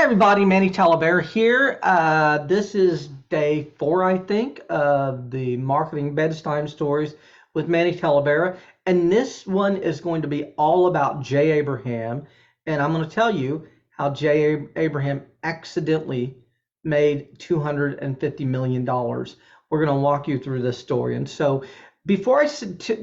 everybody, Manny Talavera here. This is day 4, I think, of the Marketing Bedtime Stories with Manny Talavera. And this one is going to be all about Jay Abraham. And I'm going to tell you how Jay Abraham accidentally made $250 million. We're going to walk you through this story. And so before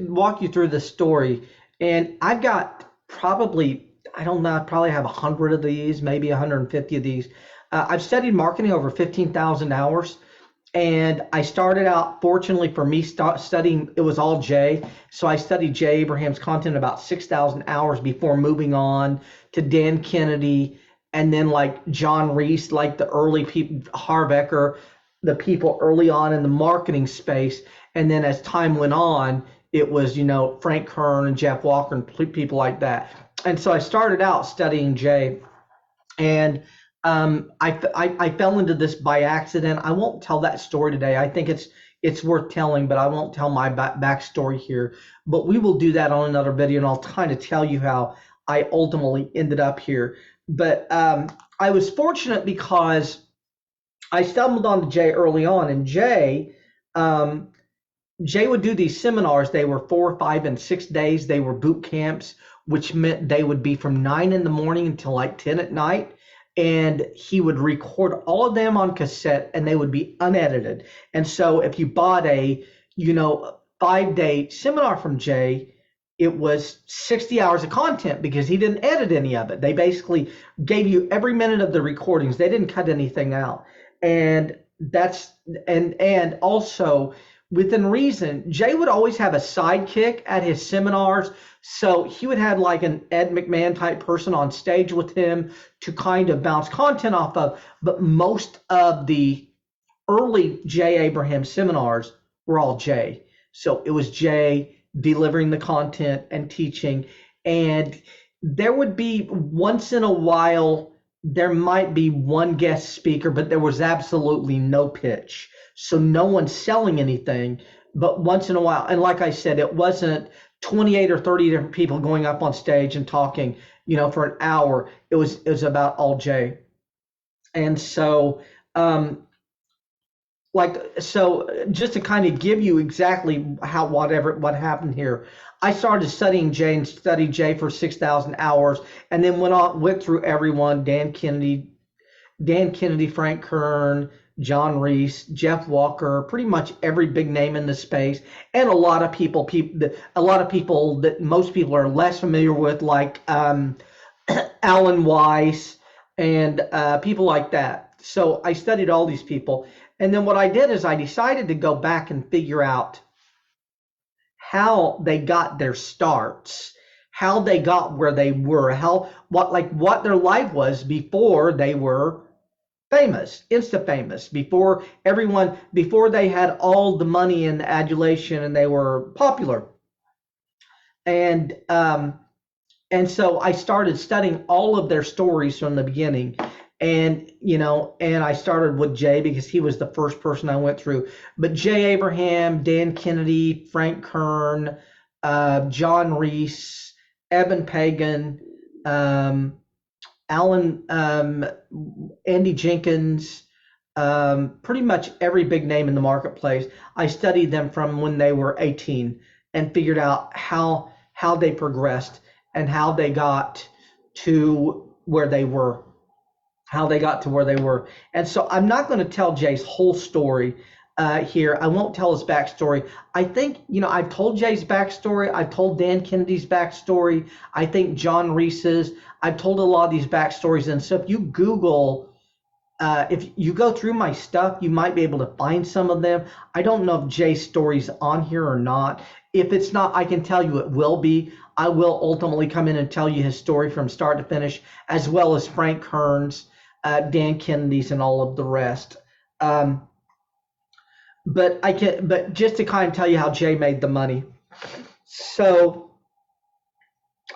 walk you through this story, and I've got probably I don't know, I probably have 100 of these, maybe 150 of these. I've studied marketing over 15,000 hours. And I started out, fortunately for me, studying, it was all Jay. So I studied Jay Abraham's content about 6,000 hours before moving on to Dan Kennedy and then like John Reese, like the early people, Harv Eker, the people early on in the marketing space. And then as time went on, it was, Frank Kern and Jeff Walker and people like that. And so I started out studying Jay, and I fell into this by accident. I won't tell that story today. I think it's worth telling, but I won't tell my backstory here. But we will do that on another video, and I'll kind of tell you how I ultimately ended up here. But I was fortunate because I stumbled onto Jay early on, and Jay would do these seminars. They were 4, 5, and 6 days. They were boot camps, which meant they would be from 9 in the morning until like 10 at night. And he would record all of them on cassette and they would be unedited. And so if you bought a, 5-day seminar from Jay, it was 60 hours of content because he didn't edit any of it. They basically gave you every minute of the recordings. They didn't cut anything out. And and also within reason, Jay would always have a sidekick at his seminars. So he would have like an Ed McMahon type person on stage with him to kind of bounce content off of. But most of the early Jay Abraham seminars were all Jay. So it was Jay delivering the content and teaching. And there would be once in a while, there might be one guest speaker, but there was absolutely no pitch. So no one's selling anything, but once in a while, and like I said, it wasn't 28 or 30 different people going up on stage and talking, for an hour. It was about all Jay. And so, just to kind of give you exactly what happened here, I started studying Jay and studied Jay for 6,000 hours, and then went through everyone: Dan Kennedy, Frank Kern, John Reese, Jeff Walker, pretty much every big name in the space, and a lot of people that most people are less familiar with, like Alan Weiss and people like that. So I studied all these people, and then what I did is I decided to go back and figure out how they got their starts, how they got where they were, what their life was before they were famous, insta famous, before they had all the money and the adulation and they were popular. And so I started studying all of their stories from the beginning. And I started with Jay because he was the first person I went through. But Jay Abraham, Dan Kennedy, Frank Kern, John Reese, Eben Pagan, Alan, Andy Jenkins, pretty much every big name in the marketplace. I studied them from when they were 18 and figured out how they progressed and how they got to where they were. And so I'm not going to tell Jay's whole story here. I won't tell his backstory. I think, I've told Jay's backstory. I've told Dan Kennedy's backstory. I think John Reese's. I've told a lot of these backstories. And so if you Google, if you go through my stuff, you might be able to find some of them. I don't know if Jay's story's on here or not. If it's not, I can tell you it will be. I will ultimately come in and tell you his story from start to finish, as well as Frank Kern's, Dan Kennedy's, and all of the rest. But just to kind of tell you how Jay made the money. So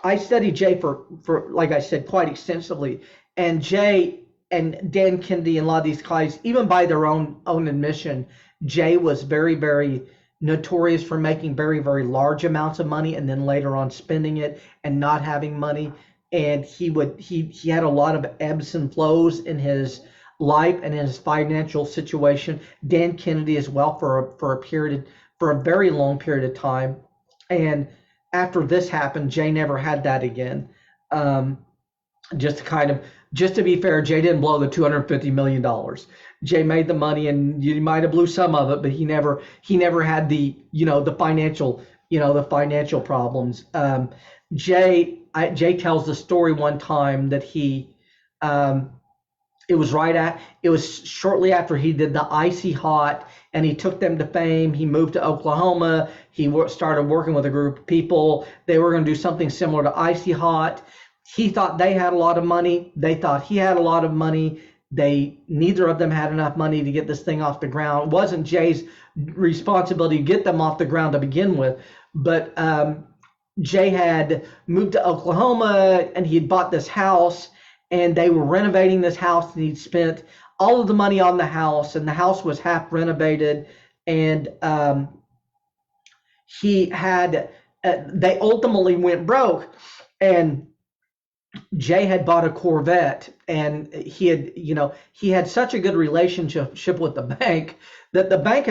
I studied Jay for like I said, quite extensively. And Jay and Dan Kennedy and a lot of these guys, even by their own admission, Jay was very, very notorious for making very, very large amounts of money and then later on spending it and not having money. and he had a lot of ebbs and flows in his life and in his financial situation. Dan Kennedy as well for a very long period of time, and after this happened, Jay never had that again. Um, just to kind of just to be fair, Jay didn't blow the $250 million. Jay made the money, and you might have blew some of it, but he never had the the financial problems. Jay tells the story one time that um, it was shortly after he did the Icy Hot, and he took them to fame. He moved to Oklahoma. He started working with a group of people. They were going to do something similar to Icy Hot. He thought they had a lot of money. They thought he had a lot of money. Neither of them had enough money to get this thing off the ground. It wasn't Jay's responsibility to get them off the ground to begin with, but Jay had moved to Oklahoma, and he had bought this house, and they were renovating this house, and he'd spent all of the money on the house, and the house was half renovated, and they ultimately went broke, and Jay had bought a Corvette, and he had such a good relationship with the bank that the bank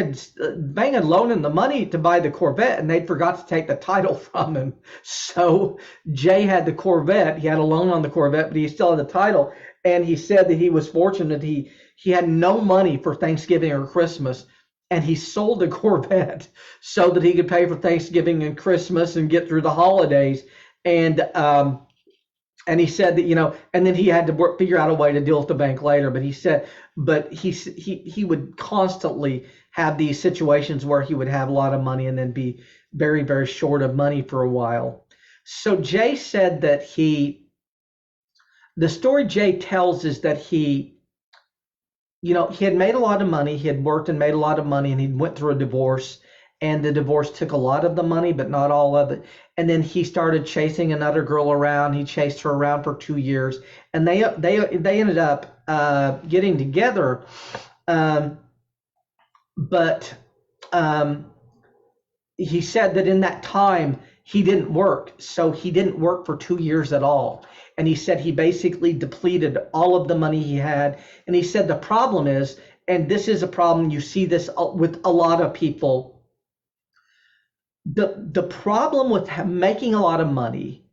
had loaned him the money to buy the Corvette, and they'd forgot to take the title from him. So Jay had the Corvette. He had a loan on the Corvette, but he still had the title. And he said that he was fortunate. He had no money for Thanksgiving or Christmas, and he sold the Corvette so that he could pay for Thanksgiving and Christmas and get through the holidays. And he said that, and then he had to figure out a way to deal with the bank later. But he said, he would constantly have these situations where he would have a lot of money and then be very, very short of money for a while. So Jay said that the story Jay tells is that he had made a lot of money. He had worked and made a lot of money, and he went through a divorce. And the divorce took a lot of the money, but not all of it. And then he started chasing another girl around. He chased her around for 2 years, and they ended up getting together. But he said that in that time he didn't work, so he didn't work for 2 years at all. And he said he basically depleted all of the money he had. And he said the problem is, and this is a problem, you see this with a lot of people. The problem with making a lot of money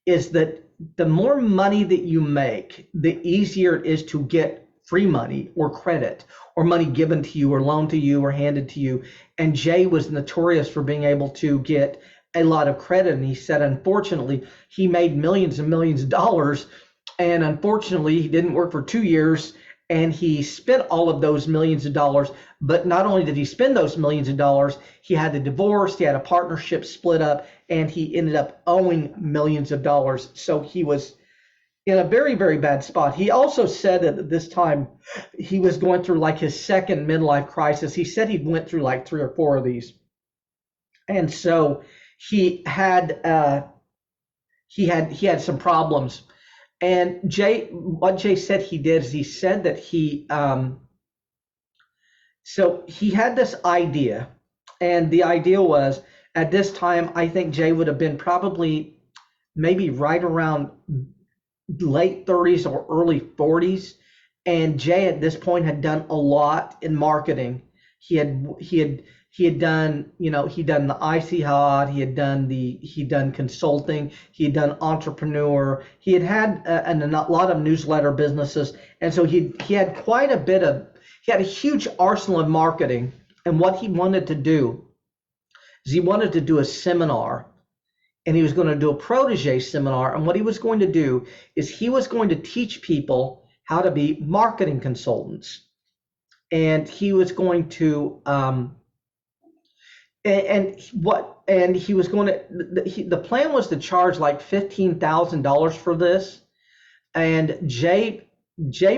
is that the more money that you make, the easier it is to get free money or credit or money given to you or loaned to you or handed to you. And Jay was notorious for being able to get a lot of credit. And he said, unfortunately, he made millions and millions of dollars. And unfortunately, he didn't work for 2 years, and he spent all of those millions of dollars. But not only did he spend those millions of dollars, he had a divorce, he had a partnership split up, and he ended up owing millions of dollars. So he was in a very, very bad spot. He also said that at this time he was going through like his second midlife crisis. He said he went through like 3 or 4 of these. And so he had some problems. And what Jay said he did is he said that so he had this idea, and the idea was, at this time, I think Jay would have been probably maybe right around late 30s or early 40s. And Jay at this point had done a lot in marketing. He had done, he'd done the Icy Hot, he'd done consulting, he had done entrepreneur, he had a lot of newsletter businesses. And so he had he had a huge arsenal of marketing. And what he wanted to do is he wanted to do a seminar, and he was going to do a protege seminar. And what he was going to do is he was going to teach people how to be marketing consultants. And he was going to, the plan was to charge like $15,000 for this. And Jay,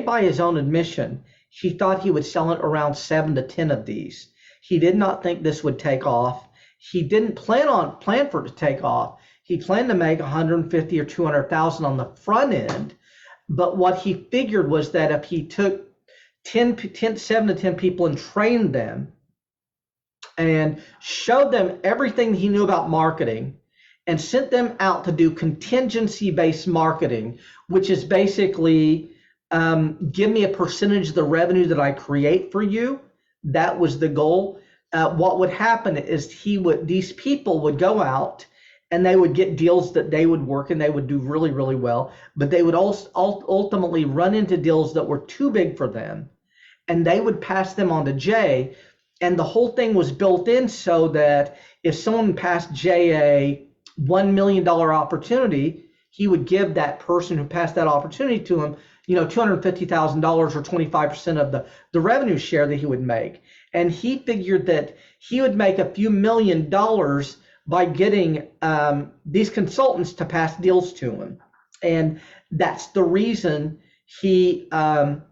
by his own admission, he thought he would sell it around 7 to 10 of these. He did not think this would take off. He didn't plan for it to take off. He planned to make 150 or 200,000 on the front end. But what he figured was that if he took 7 to 10 people and trained them and showed them everything he knew about marketing, and sent them out to do contingency-based marketing, which is basically give me a percentage of the revenue that I create for you. That was the goal. What would happen is these people would go out and they would get deals that they would work and they would do really, really well, but they would also ultimately run into deals that were too big for them, and they would pass them on to Jay. And the whole thing was built in so that if someone passed Jay a $1 million opportunity, he would give that person who passed that opportunity to him, $250,000 or 25% of the revenue share that he would make. And he figured that he would make a few $1,000,000 by getting these consultants to pass deals to him. And that's the reason that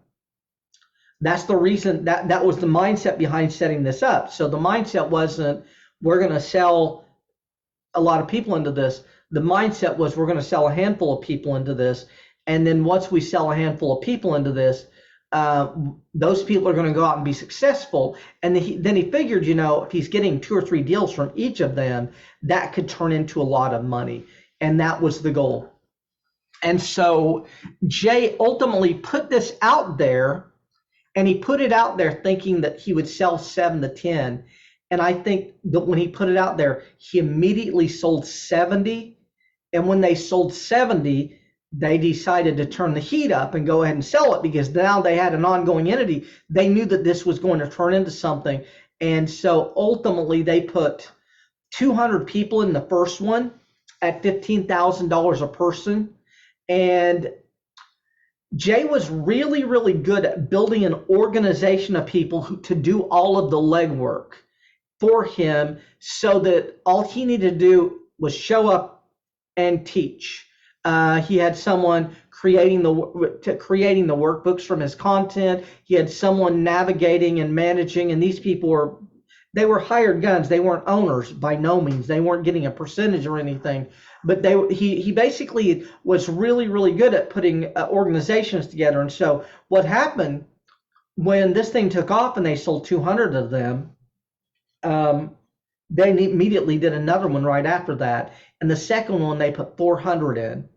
was the mindset behind setting this up. So the mindset wasn't, we're going to sell a lot of people into this. The mindset was, we're going to sell a handful of people into this. And then once we sell a handful of people into this, those people are going to go out and be successful. And then he figured, if he's getting 2 or 3 deals from each of them, that could turn into a lot of money. And that was the goal. And so Jay ultimately put this out there, and he put it out there thinking that he would sell 7 to 10. And I think that when he put it out there, he immediately sold 70. And when they sold 70, they decided to turn the heat up and go ahead and sell it, because now they had an ongoing entity. They knew that this was going to turn into something. And so ultimately they put 200 people in the first one at $15,000 a person. And Jay was really, really good at building an organization of people to do all of the legwork for him, so that all he needed to do was show up and teach. He had someone creating the workbooks from his content. He had someone navigating and managing, and these people were hired guns. They weren't owners by no means. They weren't getting a percentage or anything. But he basically was really, really good at putting organizations together. And so what happened when this thing took off and they sold 200 of them, they immediately did another one right after that. And the second one, they put 400 in.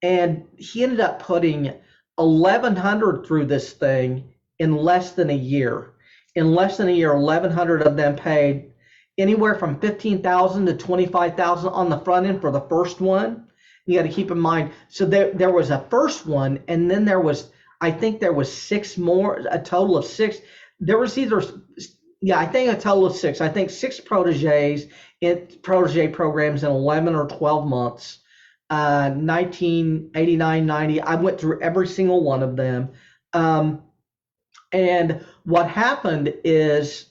And he ended up putting 1,100 through this thing in less than a year. In less than a year, 1,100 of them paid anywhere from $15,000 to $25,000 on the front end for the first one. You got to keep in mind. So there was a first one, and then I think there was 6 more, a total of 6. There was I think a total of 6. I think 6 protege programs in 11 or 12 months. 1989, 90. I went through every single one of them. And what happened is,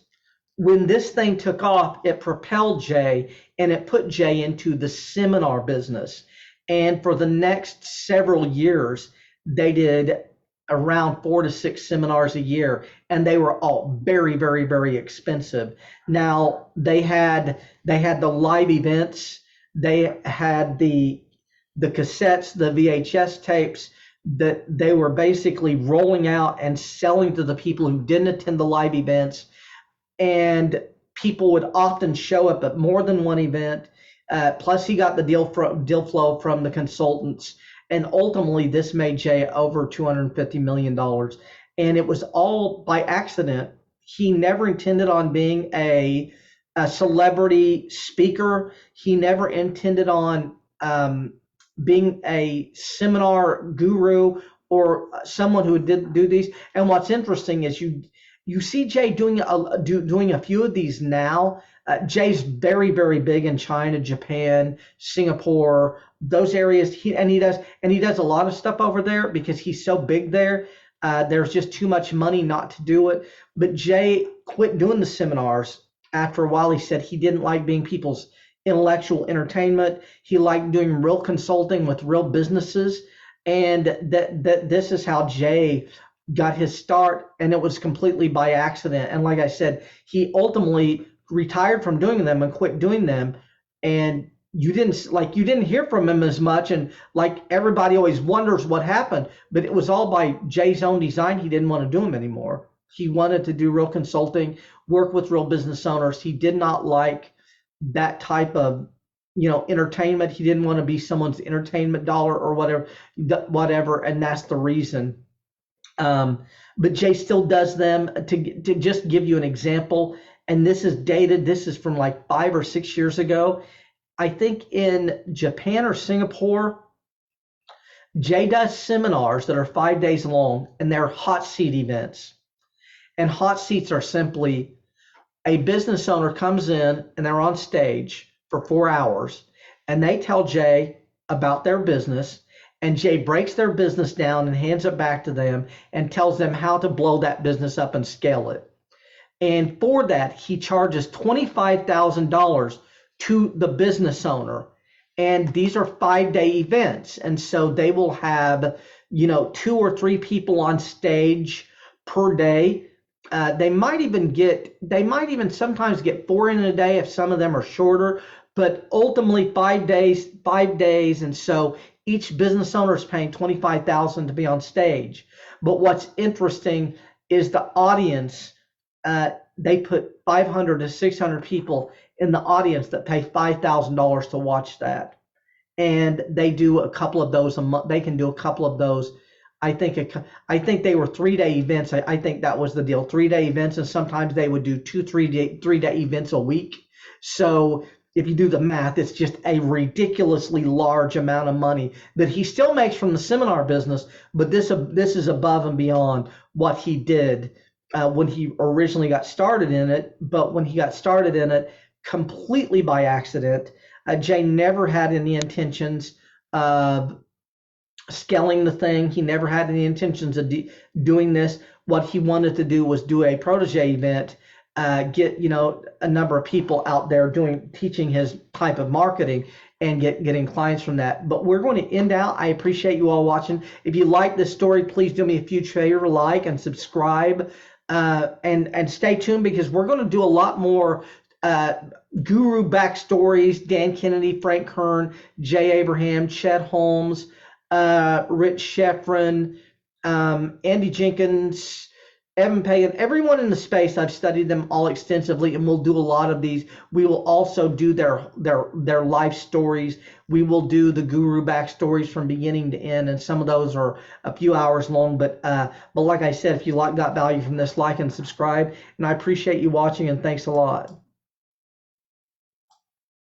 when this thing took off, it propelled Jay, and it put Jay into the seminar business. And for the next several years, they did around 4 to 6 seminars a year, and they were all very, very, very expensive. Now they had the live events, they had the cassettes, the VHS tapes that they were basically rolling out and selling to the people who didn't attend the live events. And people would often show up at more than one event. Plus, he got the deal flow from the consultants. And ultimately, this made Jay over $250 million. And it was all by accident. He never intended on being a celebrity speaker. He never intended on being a seminar guru or someone who did do these. And what's interesting is you see Jay doing a few of these now. Jay's very, very big in China, Japan, Singapore, those areas. He does a lot of stuff over there because he's so big there. There's just too much money not to do it. But Jay quit doing the seminars after a while. He said he didn't like being people's intellectual entertainment. He liked doing real consulting with real businesses. And that this is how Jay got his start, and it was completely by accident. And like I said, he ultimately retired from doing them and quit doing them. And you didn't hear from him as much, and like everybody always wonders what happened, but it was all by Jay's own design. He didn't want to do them anymore. He wanted to do real consulting, work with real business owners. He did not like that type of entertainment. He didn't want to be someone's entertainment dollar or whatever, and that's the reason. But Jay still does them. To just give you an example, and this is dated. This is from like 5 or 6 years ago. I think in Japan or Singapore, Jay does seminars that are 5 days long, and they're hot seat events. And hot seats are simply a business owner comes in and they're on stage for 4 hours, and they tell Jay about their business, and Jay breaks their business down and hands it back to them and tells them how to blow that business up and scale it. And for that, he charges $25,000 to the business owner. And these are 5 day events. And so they will have, 2 or 3 people on stage per day. They might even sometimes get 4 in a day if some of them are shorter, but ultimately 5 days. And so each business owner is paying $25,000 to be on stage. But what's interesting is the audience. They put 500 to 600 people in the audience that pay $5,000 to watch that, and they do a couple of those a month. They can do a couple of those. I think they were 3 day events. I think that was the deal, 3 day events, and sometimes they would do 3 day events a week. So if you do the math, it's just a ridiculously large amount of money that he still makes from the seminar business. But this is above and beyond what he did when he originally got started in it. But when he got started in it completely by accident, Jay never had any intentions of scaling the thing. He never had any intentions of doing this. What he wanted to do was do a protege event, get a number of people out there teaching his type of marketing, and getting clients from that. But we're going to end out. I appreciate you all watching. If you like this story, please do me a huge favor, like and subscribe, and stay tuned, because we're going to do a lot more guru backstories. Dan Kennedy, Frank Kern, Jay Abraham, Chet Holmes, Rich Schefren, Andy Jenkins, Evan Pagan, everyone in the space. I've studied them all extensively, and we'll do a lot of these. We will also do their life stories. We will do the guru backstories from beginning to end, and some of those are a few hours long. But like I said, if you got value from this, like and subscribe. And I appreciate you watching, and thanks a lot.